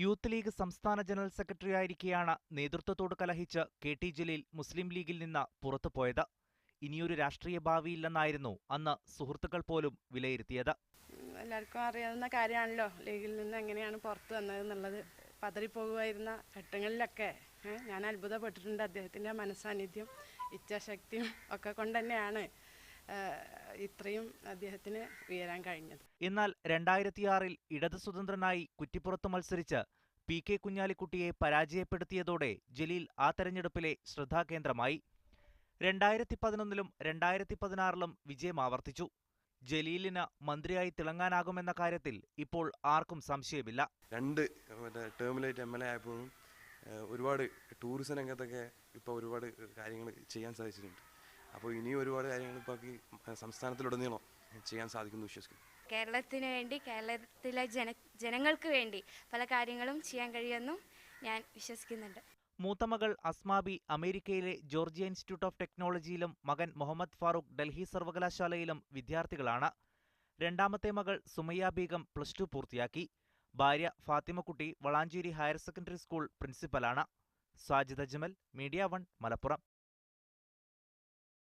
Youth league സംസ്ഥാന general സെക്രട്ടറിയായിരിക്കെയാണ് നേതൃത്വത്തോട് കലഹിച്ച് K T. Jaleel മുസ്ലിം ലീഗിൽ നിന്ന് പുറത്തുപോയത്. ഇനിയൊരു രാഷ്ട്രീയ ഭാവിയില്ലെന്നായിരുന്നു അന്ന് സുഹൃത്തുക്കൾ പോലും വിലയിരുത്തിയത്. എല്ലാവർക്കും അറിയാവുന്ന കാര്യമാണല്ലോ, ലീഗിൽ നിന്ന് എങ്ങനെയാണ് പുറത്തു വന്നതെന്നുള്ളത്. പതറിപ്പോകുമായിരുന്ന ഘട്ടങ്ങളിലൊക്കെ ഞാൻ അത്ഭുതപ്പെട്ടിട്ടുണ്ട്. അദ്ദേഹത്തിൻ്റെ മനസ്സാന്നിധ്യം, ഇച്ഛാശക്തിയും ഒക്കെ കൊണ്ട് തന്നെയാണ് ഇത്രയും അദ്ദേഹത്തിന് ഉയരാൻ കഴിഞ്ഞത്. എന്നാൽ 2006-ൽ ഇടത് സ്വതന്ത്രനായി കുറ്റിപ്പുറത്ത് മത്സരിച്ച് പി.കെ. കുഞ്ഞാലിക്കുട്ടിയെ പരാജയപ്പെടുത്തിയതോടെ ജലീൽ ആ തെരഞ്ഞെടുപ്പിലെ ശ്രദ്ധാകേന്ദ്രമായി. 2011-ലും 2016-ലും വിജയം ആവർത്തിച്ചു. ജലീലിന് മന്ത്രിയായി തിളങ്ങാനാകുമെന്ന കാര്യത്തിൽ ഇപ്പോൾ ആർക്കും സംശയമില്ല. 2 ടേമിലായിട്ട് MLA ആയപ്പോഴും ഒരുപാട് ടൂറിസം രംഗത്തൊക്കെ ഇപ്പോൾ ഒരുപാട് കാര്യങ്ങൾ ചെയ്യാൻ സാധിച്ചിട്ടുണ്ട്. അപ്പോൾ ഇനിയും ഒരുപാട് കാര്യങ്ങൾ ഇപ്പോൾ സംസ്ഥാനത്തിലുടനീളം ചെയ്യാൻ സാധിക്കുമെന്ന് വിശ്വസിക്കുന്നു. കേരളത്തിന് വേണ്ടി, കേരളത്തിലെ ജനങ്ങൾക്ക് വേണ്ടി പല കാര്യങ്ങളും ചെയ്യാൻ കഴിയുമെന്നും ഞാൻ വിശ്വസിക്കുന്നുണ്ട്. മൂത്ത മകൾ അസ്മാബി അമേരിക്കയിലെ ജോർജിയ ഇൻസ്റ്റിറ്റ്യൂട്ട് ഓഫ് ടെക്നോളജിയിലും മകൻ മുഹമ്മദ് ഫാറൂഖ് ഡൽഹി സർവകലാശാലയിലും വിദ്യാർത്ഥികളാണ്. രണ്ടാമത്തെ മകൾ സുമയ്യ ബീഗം +2 പൂർത്തിയാക്കി. ഭാര്യ Fathimakutty Valanchery higher secondary school പ്രിൻസിപ്പലാണ്. സാജിദ ജമൽ, മീഡിയ 1, മലപ്പുറം.